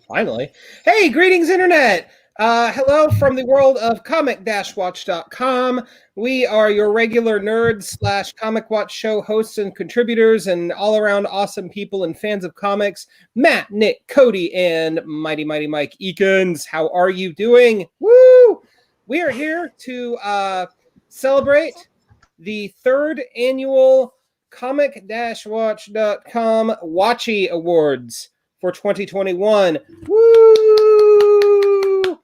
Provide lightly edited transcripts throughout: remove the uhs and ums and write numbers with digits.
Finally. Hey, greetings, Internet. Hello from the world of comic-watch.com. We are your regular nerds / Comic Watch show hosts and contributors and all-around awesome people and fans of comics. Matt, Nick, Cody, and Mighty Mike Eakins. How are you doing? Woo! We are here to celebrate the third annual comic-watch.com WATCHIE Awards for 2021. Woo!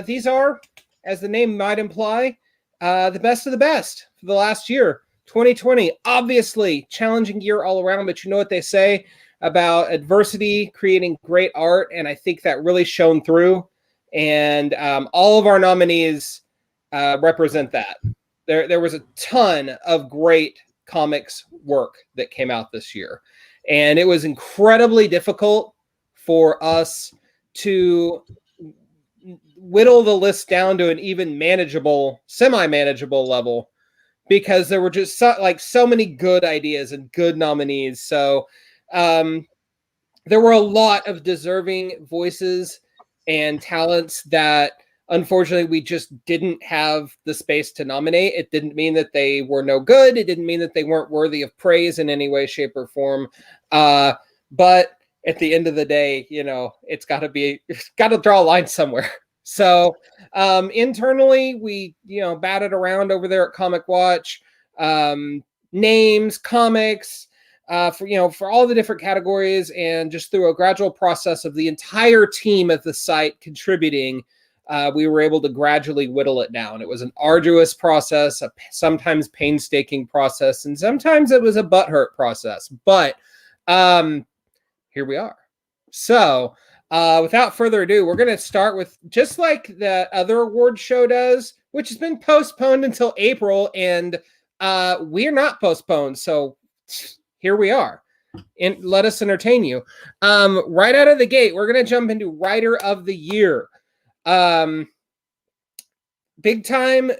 These are, as the name might imply, the best of the best for the last year. 2020, obviously, challenging year all around, but you know what they say about adversity creating great art, and I think that really shone through. And all of our nominees represent that. There was a ton of great comics work that came out this year. And it was incredibly difficult for us to whittle the list down to an even manageable, semi-manageable level, because there were just so many good ideas and good nominees. So there were a lot of deserving voices and talents that unfortunately we just didn't have the space to nominate. It didn't mean that they were no good. It didn't mean that they weren't worthy of praise in any way, shape, or form. But at the end of the day, you know, it's got to draw a line somewhere. So internally, we, batted around over there at Comic Watch, names, comics, for all the different categories, and just through a gradual process of the entire team at the site contributing, we were able to gradually whittle it down. It was an arduous process, a sometimes painstaking process, and sometimes it was a butthurt process. But here we are. So without further ado, we're going to start with, just like the other award show does, which has been postponed until April, and we're not postponed. So here we are. And let us entertain you. Right out of the gate, we're going to jump into Writer of the Year. Big time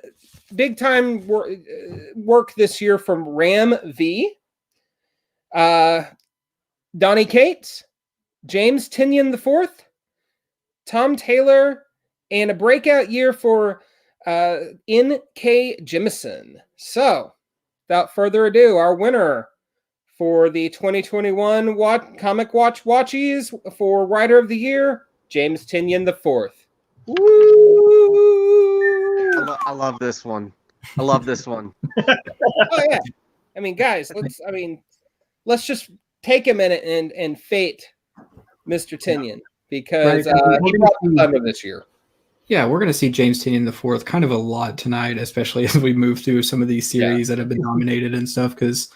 work this year from Ram V, Donny Cates, James Tynion IV, Tom Taylor, and a breakout year for N.K. Jemisin. So, without further ado, our winner for the 2021 Comic Watch Watchies for Writer of the Year, James Tynion IV. Woo! I love this one. I love this one. Oh yeah. I mean, guys, let's just take a minute and fate Mr. Tynion, because he brought the thunder this year. Yeah, we're going to see James Tynion IV kind of a lot tonight, especially as we move through some of these series that have been nominated and stuff, because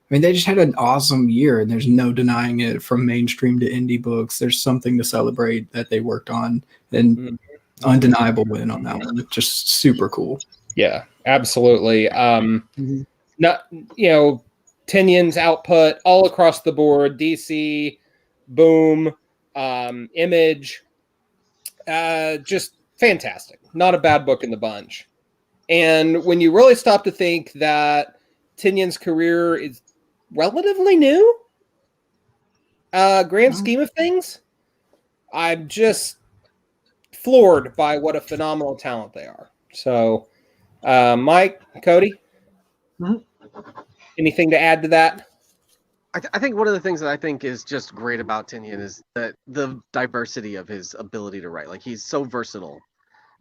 they just had an awesome year, and there's no denying it. From mainstream to indie books, there's something to celebrate that they worked on, and undeniable win on that one. Just super cool. Yeah, absolutely. Tynion's output all across the board, DC, Boom, Image, just fantastic. Not a bad book in the bunch. And when you really stop to think that Tynion's career is relatively new, grand scheme of things, I'm just floored by what a phenomenal talent they are. So, Mike, Cody, anything to add to that? I think one of the things that I think is just great about Tynion is that the diversity of his ability to write. Like, he's so versatile.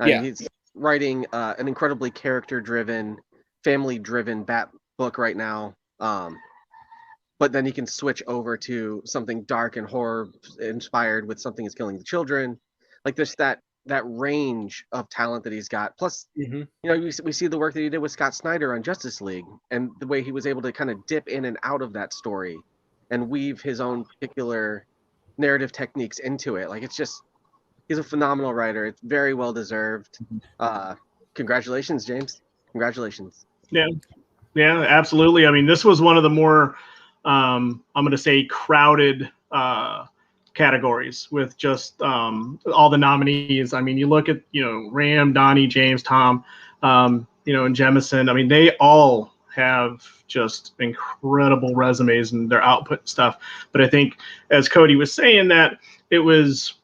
He's writing an incredibly character-driven, family-driven Bat book right now. But then he can switch over to something dark and horror-inspired with Something is Killing the Children. Like, there's that range of talent that he's got. Plus, we see the work that he did with Scott Snyder on Justice League, and the way he was able to kind of dip in and out of that story and weave his own particular narrative techniques into it. Like, it's just, he's a phenomenal writer. It's very well deserved. Congratulations, James. Congratulations. Yeah, absolutely. I mean, this was one of the more, I'm going to say, crowded categories with just all the nominees. I mean, you look at, Ram, Donnie, James, Tom, and Jemisin. I mean, they all have just incredible resumes and their output and stuff. But I think, as Cody was saying, that it was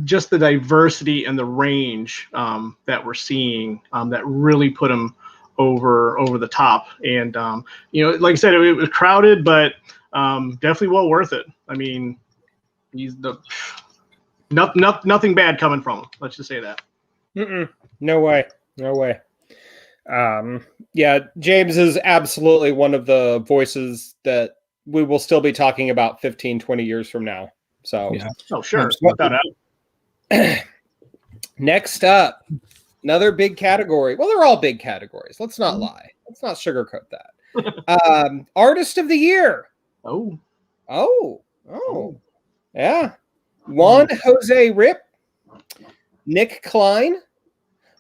just the diversity and the range that we're seeing that really put him over the top. And like I said, it was crowded, but definitely well worth it. I mean, he's nothing bad coming from him. Let's just say that. No way. Yeah, James is absolutely one of the voices that we will still be talking about 15, 20 years from now. So, yeah. Oh, sure. Without doubt. Next up, another big category. Well, they're all big categories. Let's not lie. Let's not sugarcoat that. Artist of the Year. Oh. Yeah. Juan Jose Rip, Nick Klein,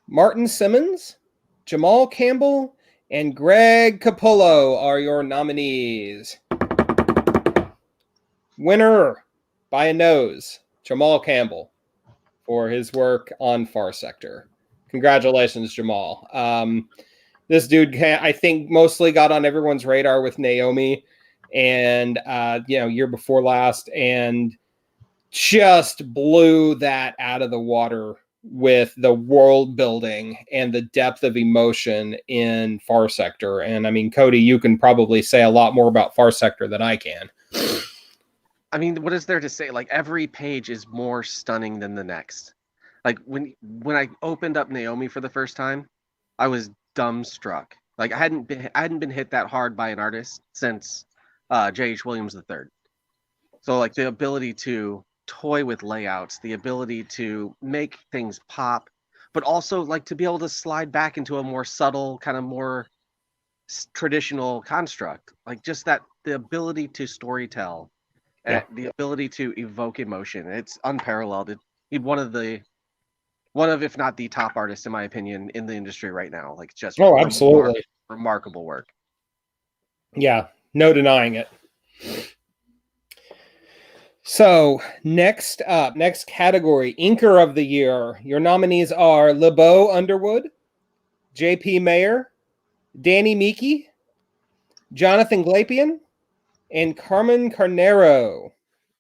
Martin Simmons, Jamal Campbell, and Greg Capullo are your nominees. Winner by a nose, Jamal Campbell, for his work on Far Sector. Congratulations, Jamal. This dude, I think, mostly got on everyone's radar with Naomi and, year before last, and just blew that out of the water with the world building and the depth of emotion in Far Sector. And I mean, Cody, you can probably say a lot more about Far Sector than I can. I mean, what is there to say? Like, every page is more stunning than the next. Like, when I opened up Naomi for the first time, I was dumbstruck. Like, I hadn't been hit that hard by an artist since J.H. Williams III. So, like, the ability to toy with layouts, the ability to make things pop, but also, like, to be able to slide back into a more subtle, kind of more traditional construct. Like, just that, the ability to storytell, and the ability to evoke emotion. It's unparalleled. He's one of, if not the top artists, in my opinion, in the industry right now. Like, just absolutely remarkable work. Yeah, no denying it. So next up, next category, Inker of the Year. Your nominees are LeBeau Underwood, J.P. Mayer, Danny Miki, Jonathan Glapian, and Carmen Carnero.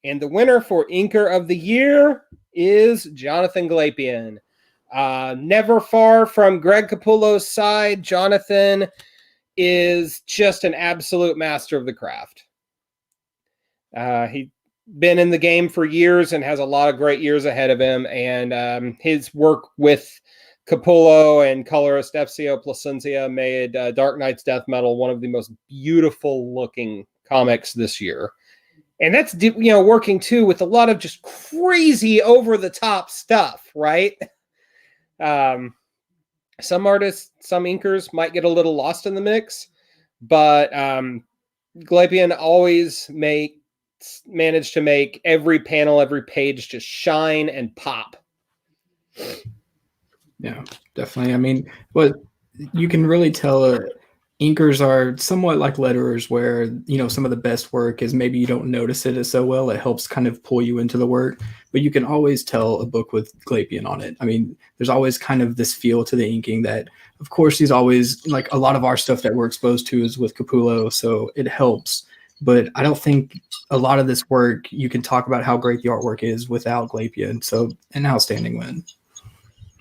And the winner for Inker of the Year is Jonathan Glapian. Never far from Greg Capullo's side, Jonathan is just an absolute master of the craft. He's been in the game for years and has a lot of great years ahead of him. And his work with Capullo and colorist FCO Placencia made Dark Knight's Death Metal one of the most beautiful looking comics this year. And that's, working too with a lot of just crazy over the top stuff, right? Some artists, some inkers might get a little lost in the mix, but Glapian always managed to make every panel, every page just shine and pop. Yeah, definitely. I mean, what you can really tell inkers are somewhat like letterers where, some of the best work is maybe you don't notice it as so well. It helps kind of pull you into the work, but you can always tell a book with Glapian on it. I mean, there's always kind of this feel to the inking that, of course, he's always, like, a lot of our stuff that we're exposed to is with Capullo, so it helps. But I don't think a lot of this work, you can talk about how great the artwork is without Glapian. So an outstanding win.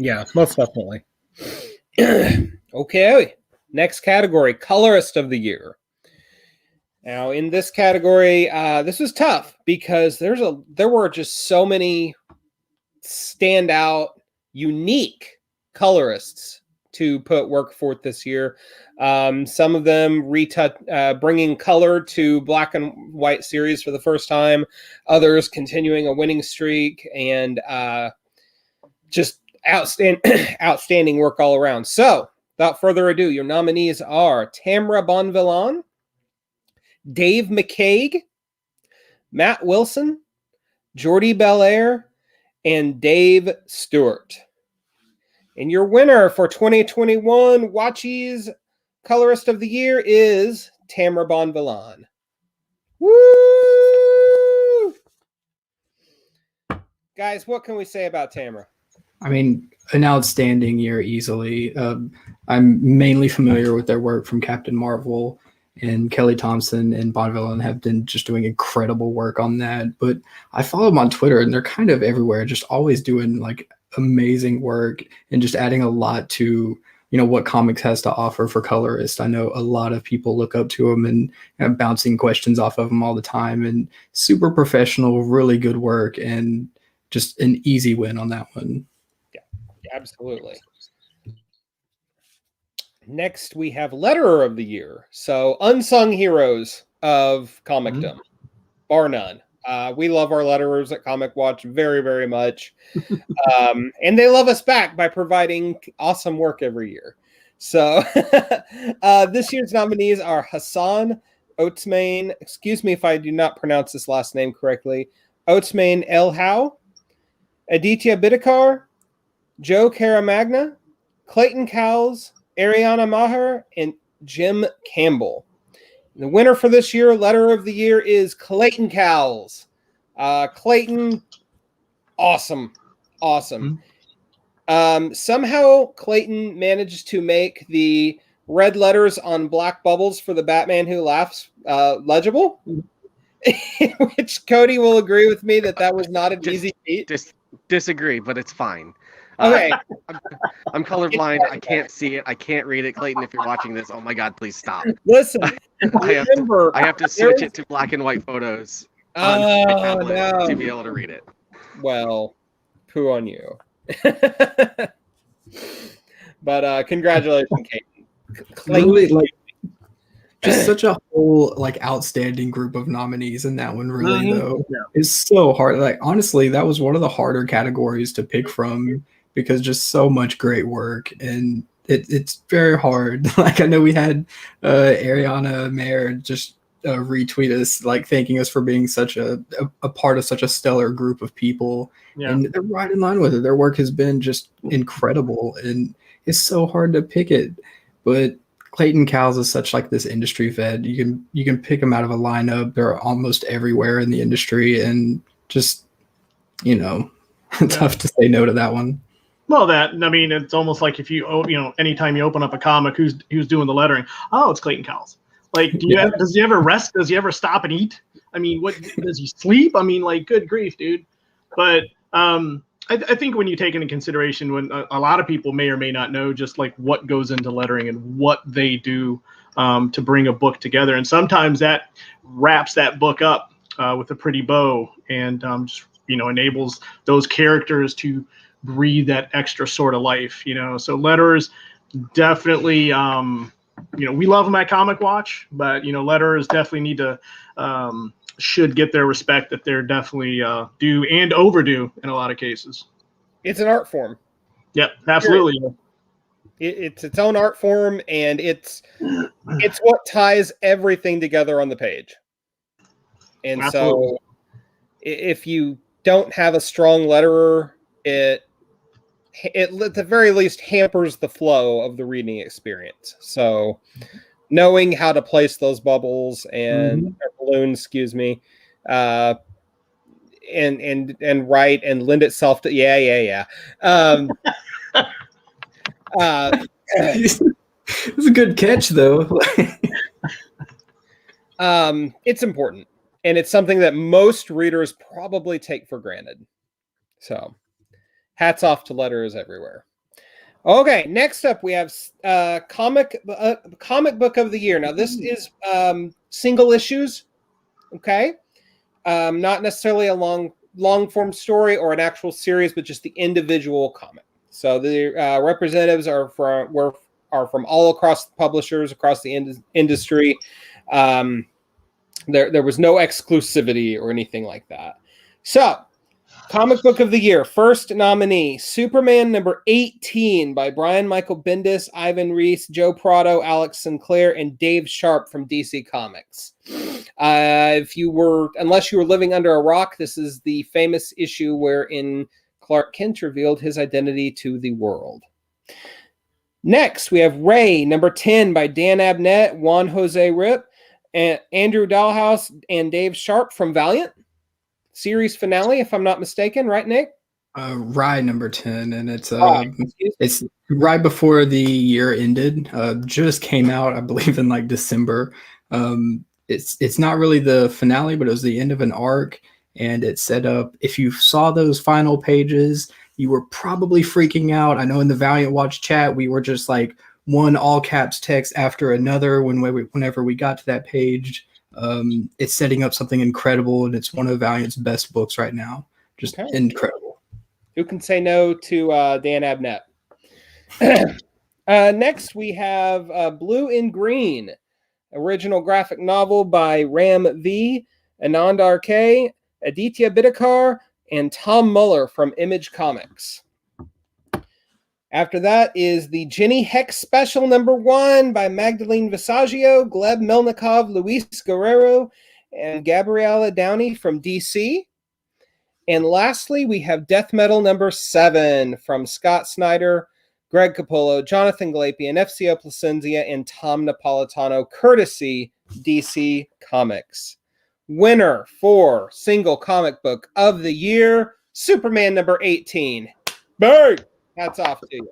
Yeah, most definitely. Okay. Next category, Colorist of the Year. Now, in this category, this was tough because there were just so many standout, unique colorists to put work forth this year. Some of them bringing color to black and white series for the first time. Others continuing a winning streak, and just outstanding work all around. So, without further ado, your nominees are Tamra Bonvillain, Dave McCaig, Matt Wilson, Jordy Belair, and Dave Stewart. And your winner for 2021 WATCHIE's Colorist of the Year is Tamra Bonvillain. Woo! Guys, what can we say about Tamra? I mean, an outstanding year easily. I'm mainly familiar with their work from Captain Marvel, and Kelly Thompson and Bonvillain have been just doing incredible work on that. But I follow them on Twitter, and they're kind of everywhere, just always doing like amazing work and just adding a lot to what comics has to offer for colorists. I know a lot of people look up to them and bouncing questions off of them all the time, and super professional, really good work, and just an easy win on that one. Yeah, absolutely. Next, we have Letterer of the Year. So, unsung heroes of comicdom, bar none. We love our letterers at Comic Watch very, very much. And they love us back by providing awesome work every year. So, this year's nominees are Hassan Oatsmain. Excuse me if I do not pronounce this last name correctly. Oatsmain Elhow, Aditya Bidikar, Joe Caramagna, Clayton Cowles, Ariana Maher, and Jim Campbell. The winner for this year, Letterer of the Year, is Clayton Cowles. Clayton, awesome. Somehow Clayton managed to make the red letters on black bubbles for the Batman Who Laughs legible, which Cody will agree with me that was not an easy feat. Disagree, but it's fine. Okay. I'm colorblind. I can't see it. I can't read it. Clayton, if you're watching this, oh my God, please stop. Listen, I have to switch it to black and white photos on my tablet to be able to read it. Well, poo on you. But congratulations, Clayton. Really, just such a whole outstanding group of nominees in that one. Really, though, it's so hard. Honestly, that was one of the harder categories to pick from, because just so much great work, and it's very hard. I know we had Ariana Mayer just retweet us, thanking us for being such a part of such a stellar group of people, and they're right in line with it. Their work has been just incredible, and it's so hard to pick it. But Clayton Cowles is such this industry vet. You can pick them out of a lineup. They're almost everywhere in the industry, and just tough to say no to that one. Well, it's almost like if anytime you open up a comic, who's doing the lettering? Oh, it's Clayton Cowles. Does he ever rest? Does he ever stop and eat? What does he sleep? Good grief, dude. But I think when you take into consideration when a lot of people may or may not know just what goes into lettering and what they do to bring a book together, and sometimes that wraps that book up with a pretty bow, and just enables those characters to breathe that extra sort of life. So letterers definitely, we love them at Comic Watch, but letterers definitely need to should get their respect that they're definitely due and overdue in a lot of cases. It's an art form. Yep, absolutely. It's its own art form, and it's what ties everything together on the page. And absolutely. So if you don't have a strong letterer, it at the very least hampers the flow of the reading experience. So knowing how to place those bubbles and balloons, and write and lend itself to it's a good catch, though. It's important, and it's something that most readers probably take for granted. So hats off to letterers everywhere. Okay, next up we have comic book of the year. Now this is single issues, okay? Not necessarily a long form story or an actual series, but just the individual comic. So the representatives are from all across the publishers, across the industry. There was no exclusivity or anything like that. So, Comic Book of the Year, first nominee, Superman number 18 by Brian Michael Bendis, Ivan Reis, Joe Prado, Alex Sinclair, and Dave Sharp from DC Comics. Unless you were living under a rock, this is the famous issue wherein Clark Kent revealed his identity to the world. Next, we have Ray, number 10 by Dan Abnett, Juan Jose Rip, and Andrew Dalhouse, and Dave Sharp from Valiant. Series finale, if I'm not mistaken, right, Nick? Rye number 10, and it's right before the year ended. Just came out, I believe, in December. It's not really the finale, but it was the end of an arc, and it set up. If you saw those final pages, you were probably freaking out. I know in the Valiant Watch chat, we were just like one all caps text after another whenever we got to that page. It's setting up something incredible, and it's one of Valiant's best books right now. Just incredible. Who can say no to Dan Abnett? Next, we have Blue in Green, original graphic novel by Ram V, Anand R.K., Aditya Bidikar, and Tom Muller from Image Comics. After that is the Jenny Hex Special #1 by Magdalene Visaggio, Gleb Melnikov, Luis Guerrero, and Gabriella Downey from DC. And lastly, we have Death Metal #7 from Scott Snyder, Greg Capullo, Jonathan Glapian, FCO Placencia, and Tom Napolitano, courtesy DC Comics. Winner for single comic book of the year, Superman #18. Bang! Hats off to you.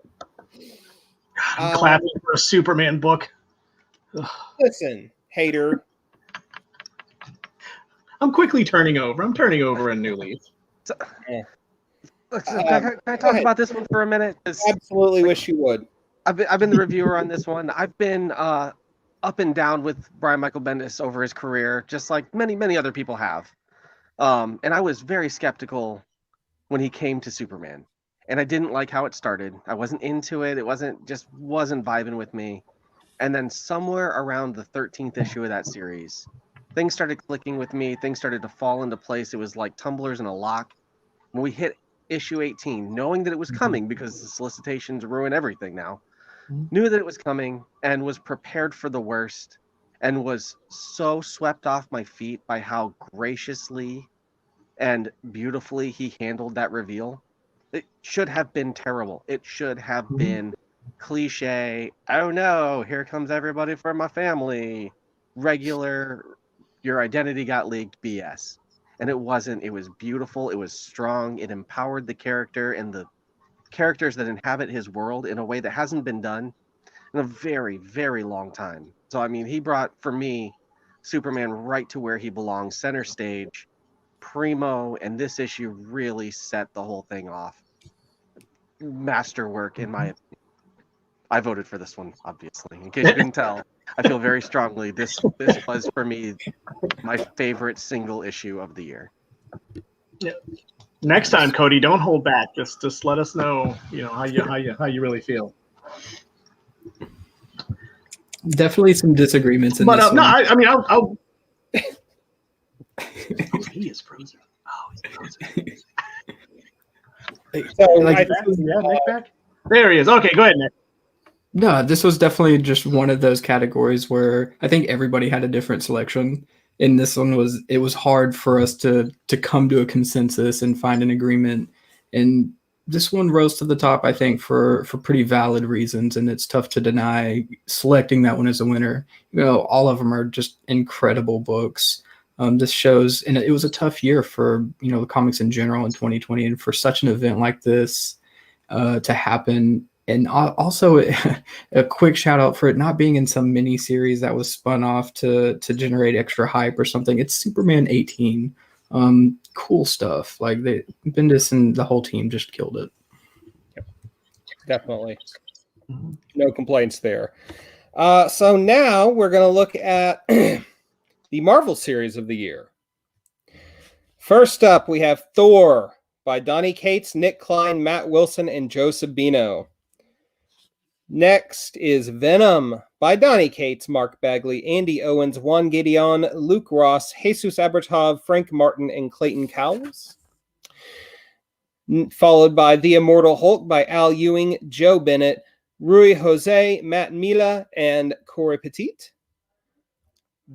I'm clapping for a Superman book. Listen, hater. I'm quickly turning over. I'm turning over a new leaf. Can I talk about this one for a minute? Absolutely wish you would. I've been the reviewer on this one. I've been up and down with Brian Michael Bendis over his career, just like many other people have. And I was very skeptical when he came to Superman. And I didn't like how it started. I wasn't into it. It wasn't vibing with me. And then somewhere around the 13th issue of that series, things started clicking with me. Things started to fall into place. It was like tumblers in a lock. When we hit issue 18, knowing that it was coming, because the solicitations ruin everything now, knew that it was coming and was prepared for the worst, and was so swept off my feet by how graciously and beautifully he handled that reveal. It should have been terrible. It should have been cliche. Oh no, here comes everybody from my family. Regular, your identity got leaked BS. And it wasn't. It was beautiful. It was strong. It empowered the character and the characters that inhabit his world in a way that hasn't been done in a very, very long time. So, I mean, he brought, for me, Superman right to where he belongs, center stage, primo, and this issue really set the whole thing off. Masterwork, in my opinion. I voted for this one, obviously. In case you couldn't tell, I feel very strongly this was, for me, my favorite single issue of the year. Yeah. Next time, Cody, don't hold back. Just let us know, how you really feel. Definitely some disagreements in but this no, one. I mean, I'll... Oh, he is frozen. Oh, he's frozen. So Like, Nick back? There he is. Okay, go ahead, Nick. No, this was definitely just one of those categories where I think everybody had a different selection. And this one it was hard for us to come to a consensus and find an agreement. And this one rose to the top, I think, for pretty valid reasons. And it's tough to deny selecting that one as a winner. All of them are just incredible books. This shows, and it was a tough year for the comics in general in 2020, and for such an event like this to happen. And also a quick shout out for it not being in some mini series that was spun off to generate extra hype or something. It's Superman 18. Cool stuff. Like Bendis and the whole team just killed it. Yep. Definitely. No complaints there. So now we're going to look at the Marvel series of the year. First up, we have Thor by Donny Cates, Nick Klein, Matt Wilson, and Joe Sabino. Next is Venom by Donny Cates, Mark Bagley, Andy Owens, Juan Gideon, Luke Ross, Jesus Abertov, Frank Martin, and Clayton Cowles. Followed by The Immortal Hulk by Al Ewing, Joe Bennett, Rui Jose, Matt Mila, and Corey Petit.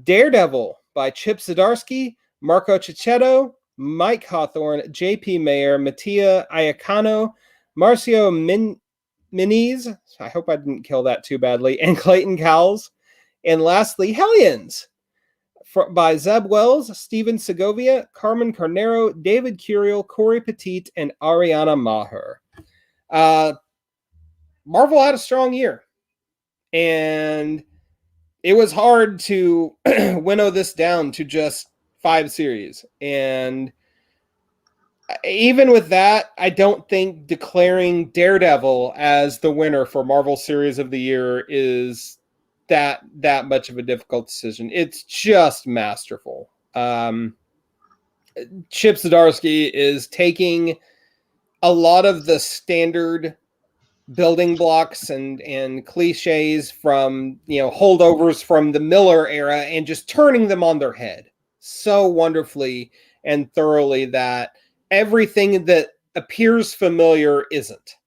Daredevil by Chip Zdarsky, Marco Cicchetto, Mike Hawthorne, J.P. Mayer, Mattia Iacano, Marcio Miniz, I hope I didn't kill that too badly, and Clayton Cowles. And lastly, Hellions by Zeb Wells, Steven Segovia, Carmen Carnero, David Curiel, Corey Petit, and Ariana Maher. Marvel had a strong year. And it was hard to winnow this down to just 5 series. And even with that, I don't think declaring Daredevil as the winner for Marvel Series of the Year is that much of a difficult decision. It's just masterful. Chip Zdarsky is taking a lot of the standard building blocks and cliches from, holdovers from the Miller era and just turning them on their head so wonderfully and thoroughly that everything that appears familiar isn't.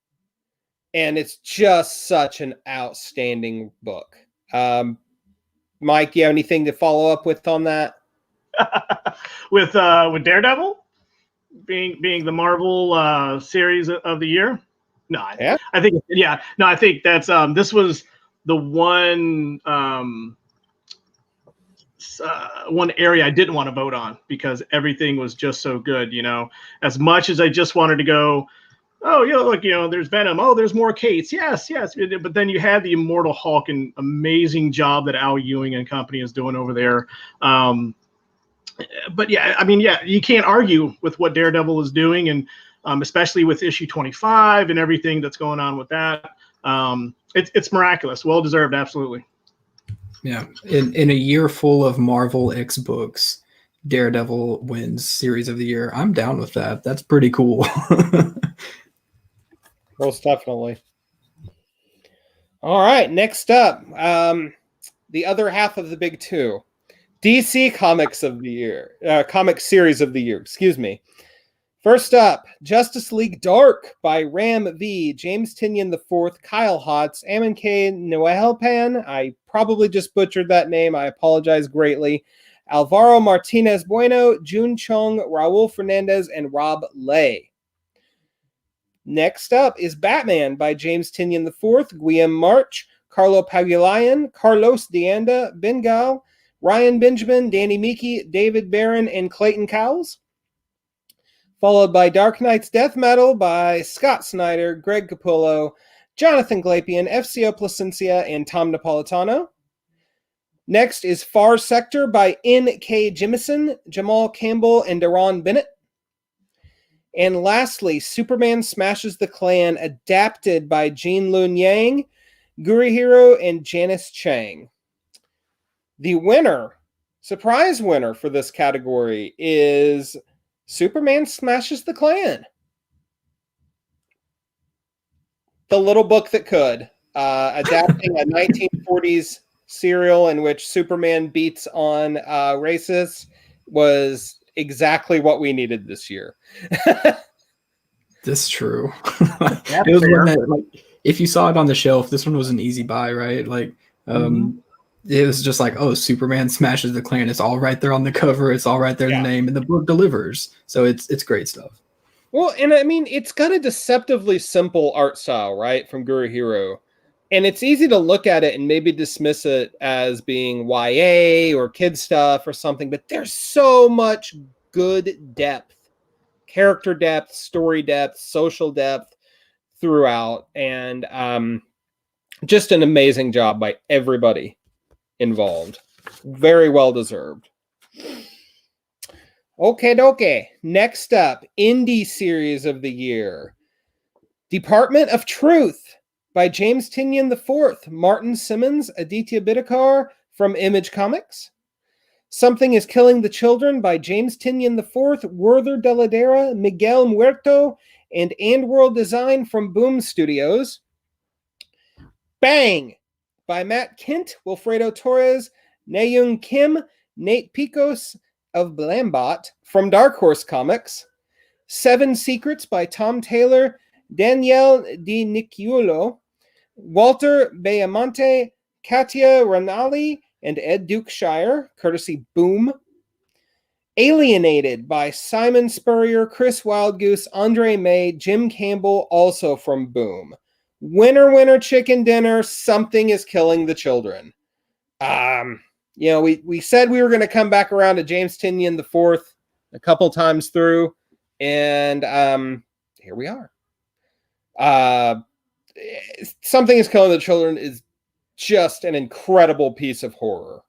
And it's just such an outstanding book. Mike, you have anything to follow up with on that? with Daredevil being the Marvel series of the year. No, I think I think that's this was the one one area I didn't want to vote on because everything was just so good. As much as I just wanted to go, oh, look, there's Venom. Oh, there's more Kates. Yes. But then you had the Immortal Hulk, and amazing job that Al Ewing and company is doing over there. But you can't argue with what Daredevil is doing, and especially with issue 25 and everything that's going on with that. It's miraculous, well deserved, absolutely. Yeah, in a year full of Marvel X books, Daredevil wins Series of the Year. I'm down with that. That's pretty cool. Most definitely. All right, next up, the other half of the big two. DC Comics of the Year, Comic Series of the Year, excuse me. First up, Justice League Dark by Ram V, James Tynion IV, Kyle Hotz, Amin K. Noelpan. I probably just butchered that name. I apologize greatly. Alvaro Martinez Bueno, Jun Chung, Raul Fernandez, and Rob Lay. Next up is Batman by James Tynion IV, Guillaume March, Carlo Pagulayan, Carlos Deanda, Bengal, Ryan Benjamin, Danny Miki, David Barron, and Clayton Cowles. Followed by Dark Knight's Death Metal by Scott Snyder, Greg Capullo, Jonathan Glapian, FCO Placencia, and Tom Napolitano. Next is Far Sector by N.K. Jemisin, Jamal Campbell, and Deron Bennett. And lastly, Superman Smashes the Klan, adapted by Jean Lun Yang, Gurihiro, and Janice Chang. The winner, surprise winner for this category is Superman Smashes the Klan. The little book that could. Adapting a 1940s serial in which Superman beats on racists was exactly what we needed this year. That's true. It was one that, if you saw it on the shelf, this one was an easy buy, right? It was just like, oh, Superman Smashes the Klan. It's all right there on the cover. It's all right there in the name, and the book delivers. So it's great stuff. Well, and I mean, it's got a deceptively simple art style, right, from Gurihiro. And it's easy to look at it and maybe dismiss it as being YA or kid stuff or something, but there's so much good depth, character depth, story depth, social depth throughout. And just an amazing job by everybody involved. Very well deserved. Okay. Next up, Indie Series of the Year. Department of Truth by James Tynion IV, Martin Simmons, Aditya Bidikar from Image Comics. Something is Killing the Children by James Tynion IV, Werther Deladera, Miguel Muerto, and World Design from Boom Studios. Bang! By Matt Kent, Wilfredo Torres, Naeun Kim, Nate Picos of Blambot from Dark Horse Comics. 7 Secrets by Tom Taylor, Danielle Di Nicciolo, Walter Beamonte, Katia Ranalli, and Ed Dukeshire, courtesy Boom. Alienated by Simon Spurrier, Chris Wildgoose, Andre May, Jim Campbell, also from Boom. Winner, chicken dinner, Something is Killing the Children. We said we were going to come back around to James Tynion IV a couple times through, and here we are. Something is Killing the Children is just an incredible piece of horror.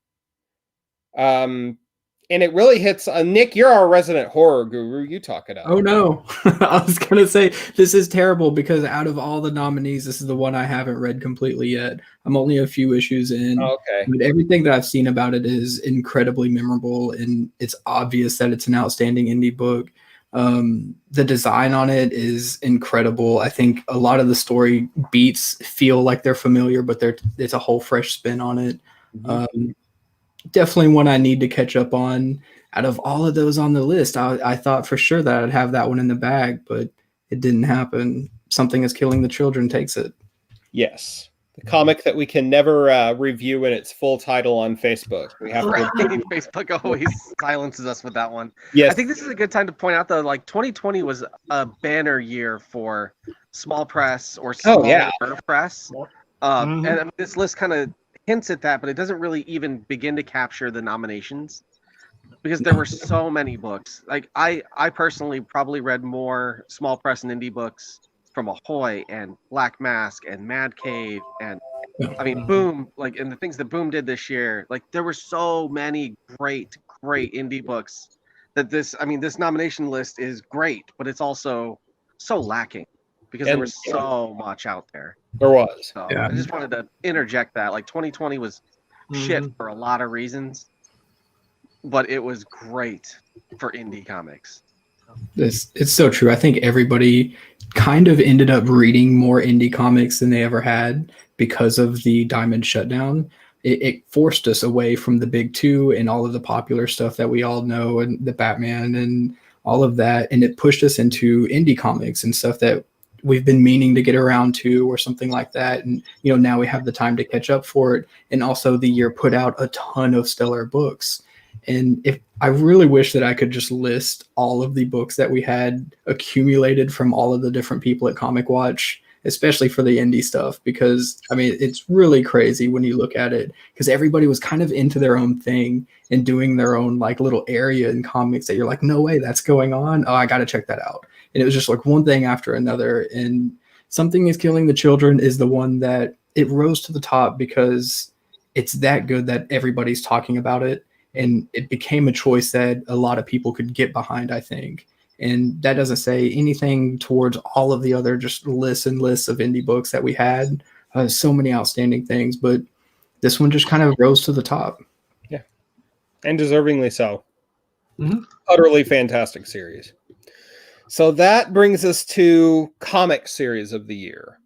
And it really hits Nick, you're our resident horror guru. You talk it up. Oh no. I was gonna say this is terrible because out of all the nominees, this is the one I haven't read completely yet. I'm only a few issues in. Okay. But everything that I've seen about it is incredibly memorable, and it's obvious that it's an outstanding indie book. The design on it is incredible. I think a lot of the story beats feel like they're familiar, but it's a whole fresh spin on it. Definitely one I need to catch up on. Out of all of those on the list, I thought for sure that I'd have that one in the bag, but it didn't happen. Something is Killing the Children takes it. Yes. The comic that we can never review in its full title on Facebook. We have to. Facebook always silences us with that one. Yes. I think this is a good time to point out, though, like 2020 was a banner year for small press or smaller press. And I mean, this list kind of hints at that, but it doesn't really even begin to capture the nominations because there were so many books. Like I personally probably read more small press and indie books from Ahoy and Black Mask and Mad Cave and I mean Boom, like, and the things that Boom did this year. Like there were so many great indie books that this nomination list is great, but it's also so lacking because there was so much out there. There was. So I just wanted to interject that. Like 2020 was shit for a lot of reasons, but it was great for indie comics. It's so true. I think everybody kind of ended up reading more indie comics than they ever had because of the Diamond shutdown. It forced us away from the big two and all of the popular stuff that we all know and the Batman and all of that. And it pushed us into indie comics and stuff that we've been meaning to get around to or something like that. And, now we have the time to catch up for it. And also the year put out a ton of stellar books. And I really wish that I could just list all of the books that we had accumulated from all of the different people at Comic Watch, especially for the indie stuff, because it's really crazy when you look at it because everybody was kind of into their own thing and doing their own like little area in comics that you're like, no way, that's going on. Oh, I got to check that out. And it was just like one thing after another. And Something is Killing the Children is the one that it rose to the top because it's that good that everybody's talking about it. And it became a choice that a lot of people could get behind, I think. And that doesn't say anything towards all of the other just lists and lists of indie books that we had. So many outstanding things, but this one just kind of rose to the top. Yeah, and deservingly so. Mm-hmm. Utterly fantastic series. So that brings us to comic series of the year.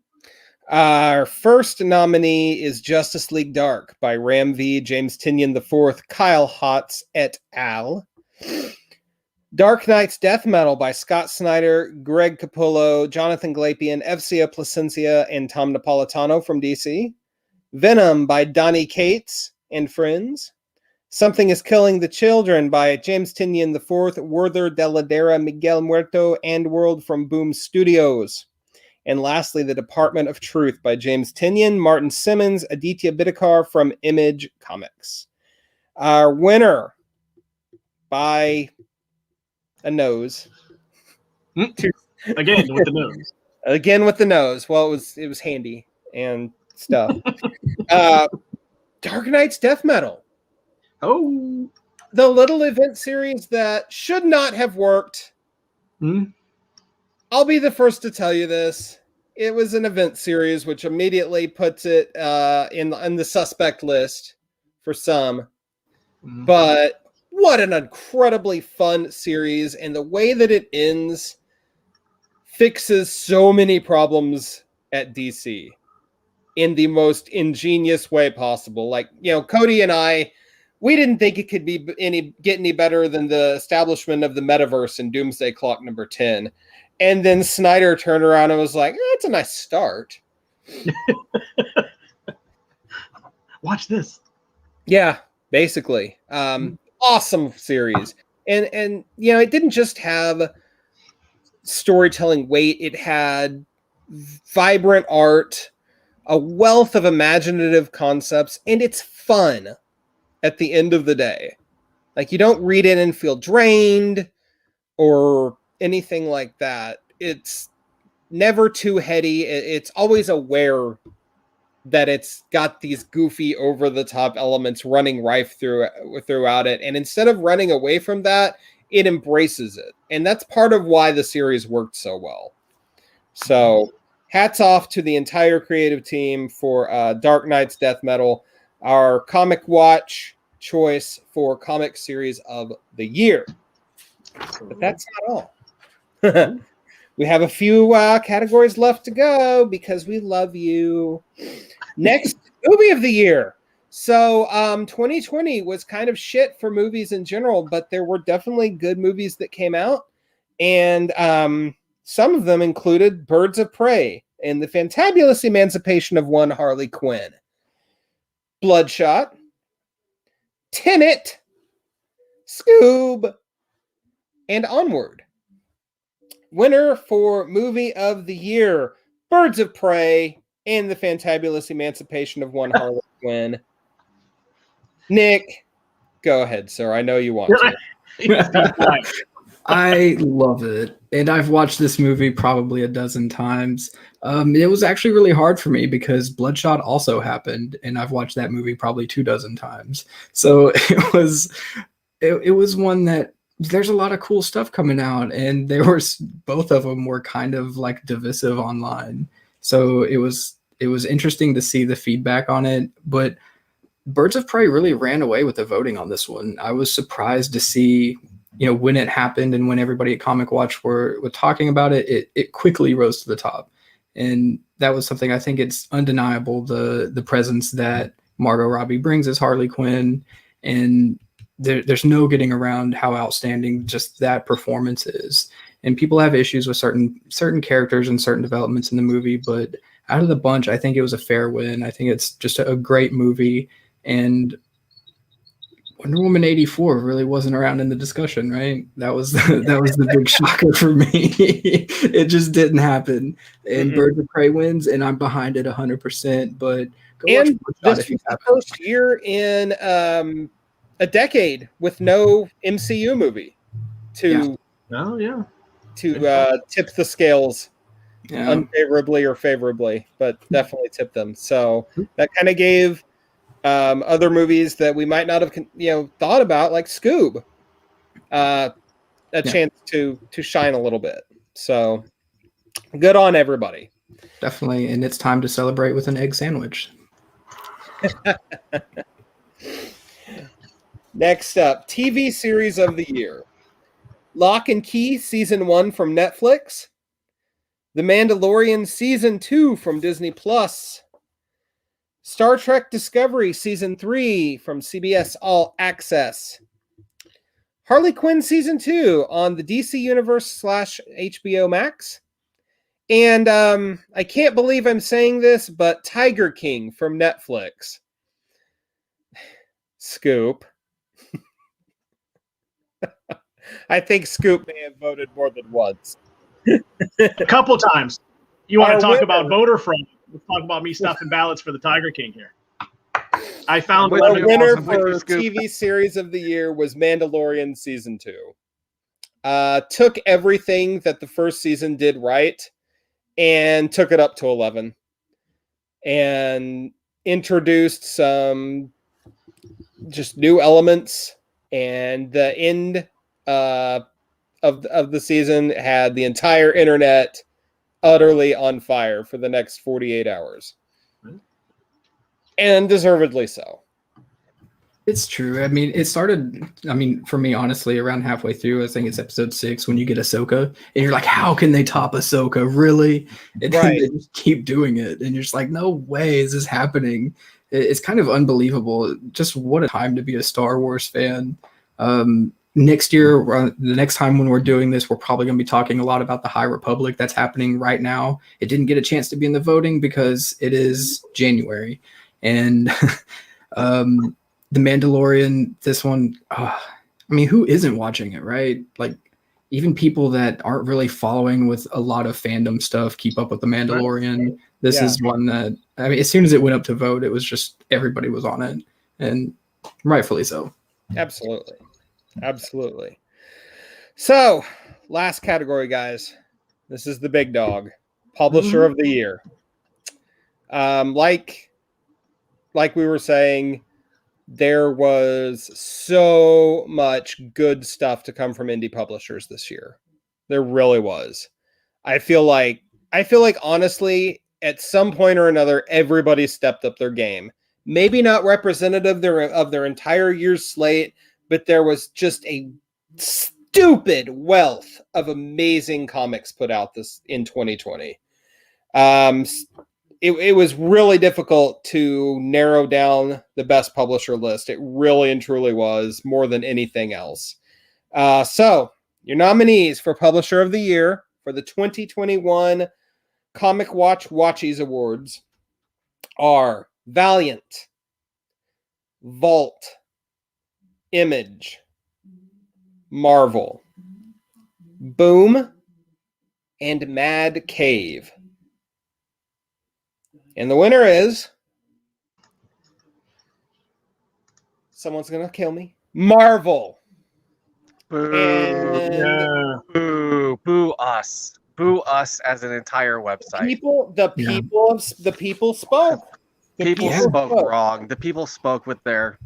Our first nominee is Justice League Dark by Ram V, James Tynion IV, Kyle Hotz et al. Dark Knight's Death Metal by Scott Snyder, Greg Capullo, Jonathan Glapian, Evcia Placencia, and Tom Napolitano from DC. Venom by Donny Cates and friends. Something is Killing the Children by James Tynion IV, Werther Deladera, Miguel Muerto, and World from Boom Studios. And lastly, The Department of Truth by James Tynion, Martin Simmons, Aditya Bidikar from Image Comics. Our winner by a nose. Again with the nose. Again with the nose. Well, it was handy and stuff. Dark Knight's Death Metal. Oh. The little event series that should not have worked. I'll be the first to tell you this. It was an event series, which immediately puts it in the suspect list for some. But what an incredibly fun series. And the way that it ends fixes so many problems at DC in the most ingenious way possible. Like, Cody and I, we didn't think it could get any better than the establishment of the metaverse in Doomsday Clock number 10. And then Snyder turned around and was like, it's a nice start. Watch this. Yeah, basically. Awesome series. And it didn't just have storytelling weight. It had vibrant art, a wealth of imaginative concepts, and it's fun at the end of the day. Like, you don't read it and feel drained or anything like that. It's never too heady. It's always aware that it's got these goofy, over-the-top elements running rife throughout it. And instead of running away from that, it embraces it. And that's part of why the series worked so well. So hats off to the entire creative team for Dark Knight's Death Metal, our Comic Watch choice for Comic Series of the Year. But that's not all. We have a few categories left to go because we love you. Next, movie of the year. So 2020 was kind of shit for movies in general, but there were definitely good movies that came out. And some of them included Birds of Prey and the Fantabulous Emancipation of One Harley Quinn, Bloodshot, Tenet, Scoob, and Onward. Winner for movie of the year, Birds of Prey and the Fantabulous Emancipation of One Harley Quinn. Nick, go ahead, sir. I know you want to. I love it. And I've watched this movie probably a dozen times. It was actually really hard for me because Bloodshot also happened, and I've watched that movie probably 24 times. So it was one that there's a lot of cool stuff coming out, and both of them were kind of like divisive online. So it was interesting to see the feedback on it, but Birds of Prey really ran away with the voting on this one. I was surprised to see, when it happened and when everybody at Comic Watch were talking about it, it quickly rose to the top. And that was something I think it's undeniable, the presence that Margot Robbie brings as Harley Quinn, and there's no getting around how outstanding just that performance is. And people have issues with certain characters and certain developments in the movie, but out of the bunch, I think it was a fair win. I think it's just a great movie. And Wonder Woman 84 really wasn't around in the discussion, right? That was the big shocker for me. It just didn't happen. And Birds of Prey wins, and I'm behind it 100%. But go watch Bloodshot if you haven't. First year in a decade with no MCU movie to tip the scales unfavorably or favorably, but definitely tip them. So that kind of gave other movies that we might not have thought about, like Scoob, a chance to shine a little bit. So good on everybody. Definitely, and it's time to celebrate with an egg sandwich. Next up, TV series of the year. Lock and Key Season 1 from Netflix. The Mandalorian Season 2 from Disney+. Star Trek Discovery Season 3 from CBS All Access. Harley Quinn Season 2 on the DC Universe / HBO Max. And I can't believe I'm saying this, but Tiger King from Netflix. Scoop. I think Scoop may have voted more than once. A couple times. You want to talk about voter fraud? Let's talk about me stuffing ballots for the Tiger King here. I found the winner for TV series of the year was Mandalorian Season 2. Took everything that the first season did right and took it up to 11. And introduced some just new elements. And the end of the season had the entire internet utterly on fire for the next 48 hours. And deservedly so. It's true. I mean, it started, for me, honestly, around halfway through. I think it's episode 6 when you get Ahsoka. And you're like, how can they top Ahsoka? Really? And then they just keep doing it. And you're just like, no way is this happening. It's kind of unbelievable. Just what a time to be a Star Wars fan. Next year, the next time when we're doing this, we're probably going to be talking a lot about the High Republic that's happening right now. It didn't get a chance to be in the voting because it is January. And The Mandalorian, this one, who isn't watching it, right? Like, even people that aren't really following with a lot of fandom stuff keep up with The Mandalorian. This is one that, as soon as it went up to vote, it was just everybody was on it, and rightfully so. Absolutely. So, last category, guys. This is the big dog. Publisher of the year. Like like we were saying, there was so much good stuff to come from indie publishers this year. There really was. I feel like honestly, at some point or another, everybody stepped up their game. Maybe not representative of their entire year's slate, but there was just a stupid wealth of amazing comics put out this in 2020. It was really difficult to narrow down the best publisher list. It really and truly was, more than anything else. So your nominees for Publisher of the Year for the 2021 Comic Watch WATCHIES Awards are Valiant, Vault, Image, Marvel, Boom, and Mad Cave. And the winner is... someone's going to kill me. Marvel. Boo. And Boo us. Boo us as an entire website. The people spoke. People spoke wrong. The people spoke with their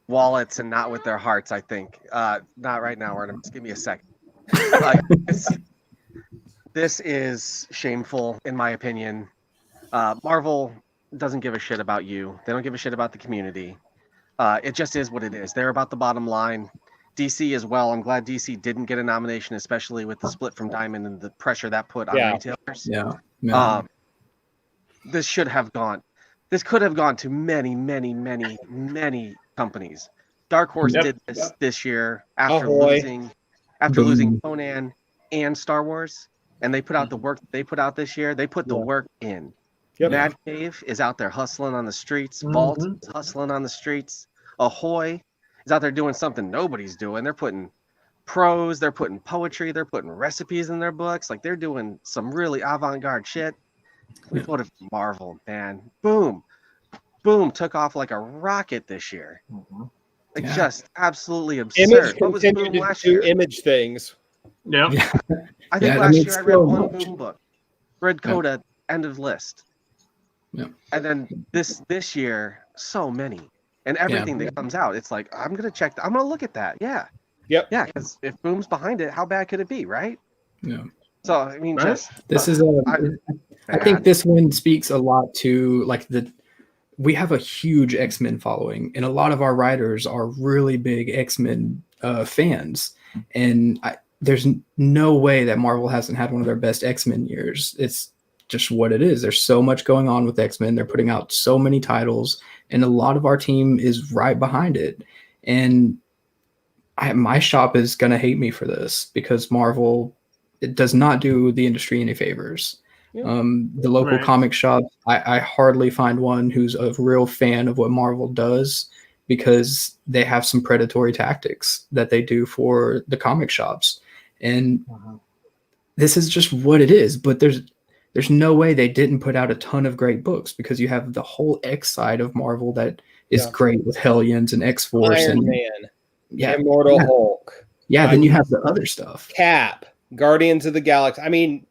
wallets and not with their hearts, I think. Not right now, Artem. Just give me a second. This is shameful, in my opinion. Marvel doesn't give a shit about you. They don't give a shit about the community. It just is what it is. They're about the bottom line. DC as well. I'm glad DC didn't get a nomination, especially with the split from Diamond and the pressure that put on retailers. Yeah. This should have gone. This could have gone to many, many, many, many companies. Dark Horse did this year after losing Conan and Star Wars, and they put out the work that they put out this year. They put the work in. Mad Cave is out there hustling on the streets. Vault is hustling on the streets. Ahoy is out there doing something nobody's doing. They're putting prose, they're putting poetry, they're putting recipes in their books. Like, they're doing some really avant-garde shit. What if Marvel, man? Boom took off like a rocket this year. Just absolutely absurd. Image what was Boom continued last to do year? image things. Yeah. I think last year I read one Boom book. Read Coda, end of list. Yeah. And then this year, so many. And everything that comes out, it's like, I'm going to look at that. Yeah. Yep. Yeah, because if Boom's behind it, how bad could it be, right? Yeah. So, I mean, I think this one speaks a lot to, like, we have a huge X-Men following, and a lot of our writers are really big X-Men fans. And there's no way that Marvel hasn't had one of their best X-Men years. It's just what it is. There's so much going on with X-Men. They're putting out so many titles, and a lot of our team is right behind it. And my shop is going to hate me for this, because Marvel, it does not do the industry any favors. The local comic shop, I hardly find one who's a real fan of what Marvel does, because they have some predatory tactics that they do for the comic shops. And this is just what it is. But there's no way they didn't put out a ton of great books, because you have the whole X side of Marvel that is great with Hellions and X-Force Iron and Man, Immortal Hulk. Yeah, then you have the other stuff. Cap, Guardians of the Galaxy. I mean,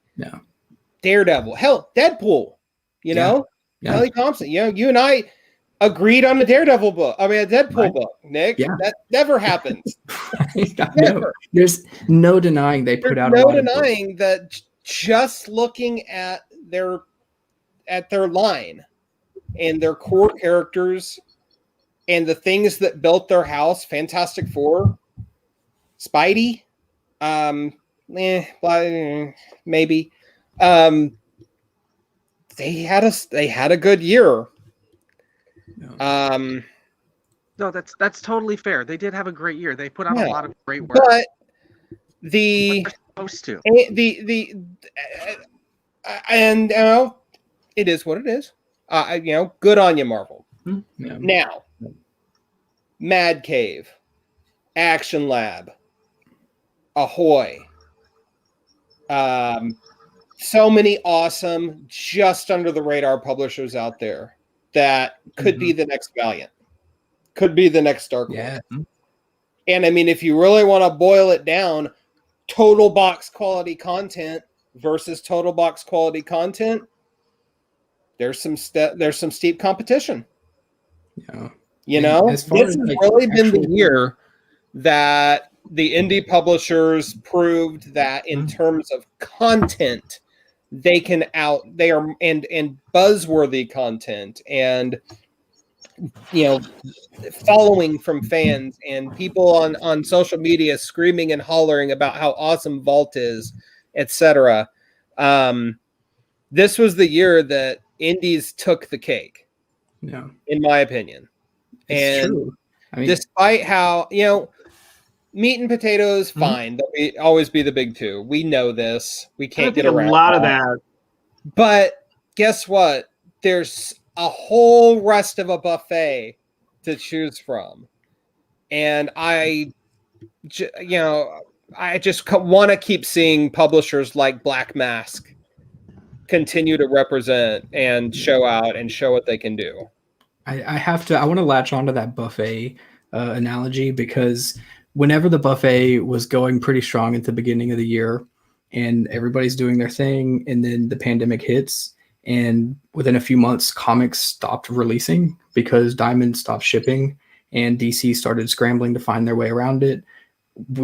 Daredevil. Hell, Deadpool. You know? Kelly Thompson. You know, you and I agreed on a Daredevil book. I mean, a Deadpool book, Nick. Yeah. That never happens. Never. There's no denying they put out. No denying that. Just looking at their line and their core characters and the things that built their house, Fantastic Four, Spidey, maybe. They had a good year. No, that's totally fair. They did have a great year. They put out a lot of great work. But supposed to. And it is what it is. Good on you, Marvel. Yeah. Now, Mad Cave, Action Lab, Ahoy. So many awesome, just under the radar publishers out there that could be the next Valiant, could be the next Dark Horse. Yeah. And I mean, if you really want to boil it down, total box quality content versus total box quality content, there's some steep competition. Yeah. You And know, as far this as, has like, really been the actual- year that the indie publishers proved that in terms of content, they are and buzzworthy content and following from fans and people on social media screaming and hollering about how awesome Vault is, etc. This was the year that indies took the cake, Yeah, in my opinion. it's And true. I mean, despite how, meat and potatoes, fine. They'll always be the big two. We know this. We I can't think get a around lot of that. But guess what? There's a whole rest of a buffet to choose from. And I just want to keep seeing publishers like Black Mask continue to represent and show out and show what they can do. I want to latch onto that buffet analogy, because whenever the buffet was going pretty strong at the beginning of the year and everybody's doing their thing, and then the pandemic hits, and within a few months comics stopped releasing because Diamond stopped shipping and DC started scrambling to find their way around it.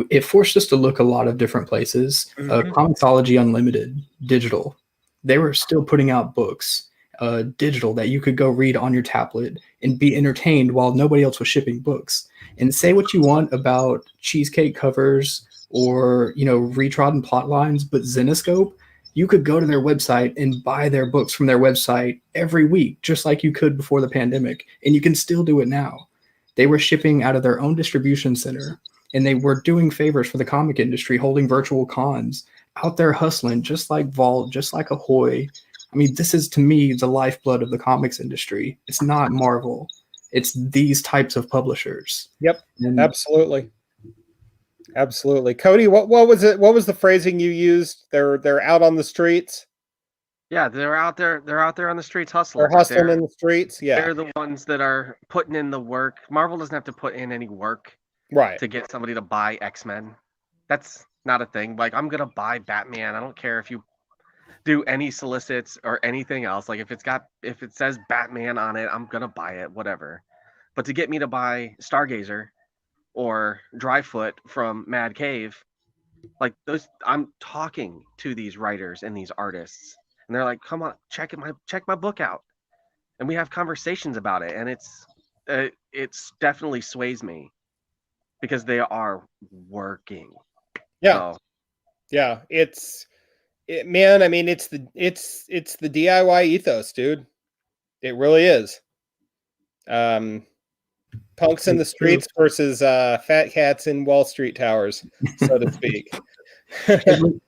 It forced us to look a lot of different places. Comicsology Unlimited, digital, they were still putting out books digital that you could go read on your tablet and be entertained while nobody else was shipping books. And say what you want about cheesecake covers or retrodden plot lines, but Zenescope, you could go to their website and buy their books from their website every week, just like you could before the pandemic, and you can still do it now. They were shipping out of their own distribution center, and they were doing favors for the comic industry, holding virtual cons, out there hustling, just like Vault, just like Ahoy. I mean, this is, to me, the lifeblood of the comics industry. It's not Marvel. It's these types of publishers. Yep, And absolutely. Absolutely. Cody, what was it? What was the phrasing you used? They're out on the streets. Yeah, they're out there on the streets hustling. They're hustling in the streets. Yeah. They're the ones that are putting in the work. Marvel doesn't have to put in any work Right. to get somebody to buy X-Men. That's not a thing. Like, I'm gonna buy Batman. I don't care if you do any solicits or anything else. Like, if it says Batman on it, I'm gonna buy it, whatever. But to get me to buy Stargazer or Dryfoot from Mad Cave, like, those, I'm talking to these writers and these artists, and they're like, "Come on, check my book out," and we have conversations about it, and it's definitely sways me because they are working. Yeah. So, Yeah. Man, I mean, it's the DIY ethos, dude. It really is. Punks in the streets versus fat cats in Wall Street towers, so to speak. I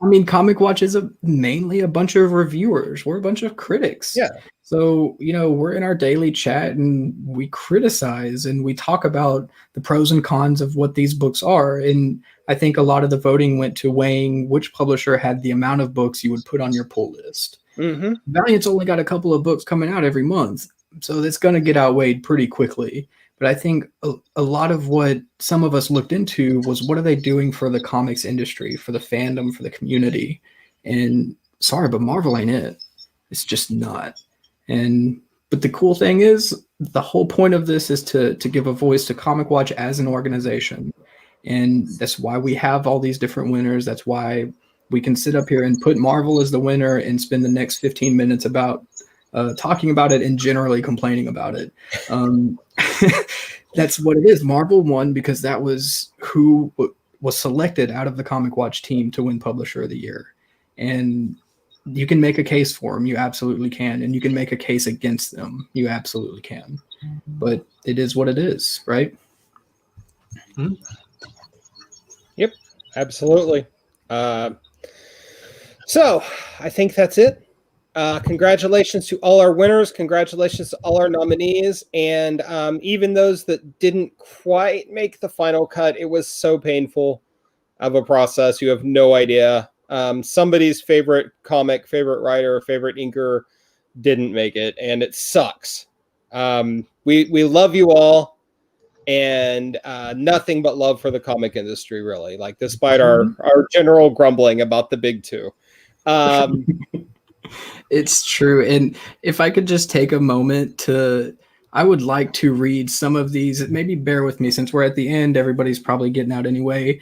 mean, Comic Watch is mainly a bunch of reviewers. We're a bunch of critics. Yeah. So, we're in our daily chat and we criticize and we talk about the pros and cons of what these books are. And I think a lot of the voting went to weighing which publisher had the amount of books you would put on your pull list. Mm-hmm. Valiant's only got a couple of books coming out every month, so it's going to get outweighed pretty quickly. But I think a lot of what some of us looked into was, what are they doing for the comics industry, for the fandom, for the community? And sorry, but Marvel ain't it. It's just not. But the cool thing is, the whole point of this is to give a voice to Comic Watch as an organization. And that's why we have all these different winners. That's why we can sit up here and put Marvel as the winner and spend the next 15 minutes about talking about it and generally complaining about it. That's what it is. Marvel won because that was who was selected out of the Comic Watch team to win Publisher of the Year. And you can make a case for them. You absolutely can. And you can make a case against them. You absolutely can. But it is what it is, right? Mm-hmm. Yep, absolutely. So I think that's it. Congratulations to all our winners. Congratulations to all our nominees. And even those that didn't quite make the final cut, it was so painful of a process. You have no idea. Somebody's favorite comic, favorite writer, favorite inker didn't make it, and it sucks. We love you all, and nothing but love for the comic industry, really. Like, despite our general grumbling about the big two. It's true. And if I could just take a moment to I would like to read some of these. Maybe bear with me since we're at the end. Everybody's probably getting out anyway.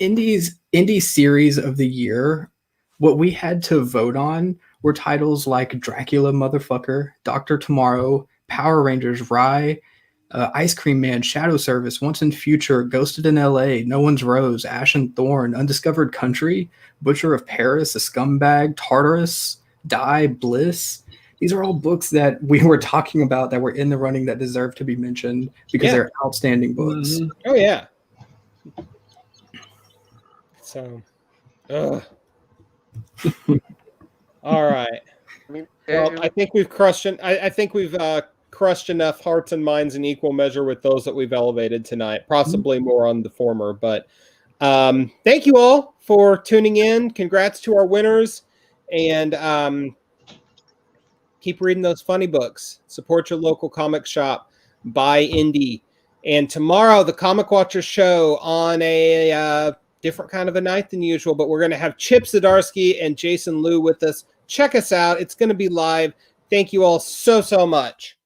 Indie series of the year. What we had to vote on were titles like Dracula Motherfucker, Doctor Tomorrow, Power Rangers Rye, Ice Cream Man, Shadow Service, Once and Future, Ghosted in L.A., No One's Rose, Ash and Thorn, Undiscovered Country, Butcher of Paris, A Scumbag, Tartarus, Die, Bliss. These are all books that we were talking about that were in the running that deserve to be mentioned because they're outstanding books. Mm-hmm. Oh, yeah. So, all right. I mean, Well, I think we've crushed it. I think we've crushed enough hearts and minds in equal measure with those that we've elevated tonight. Possibly more on the former, but thank you all for tuning in. Congrats to our winners, and keep reading those funny books. Support your local comic shop. Buy indie. And tomorrow, the Comic Watchers show on a different kind of a night than usual, but we're going to have Chip Zdarsky and Jason Liu with us. Check us out. It's going to be live. Thank you all so much.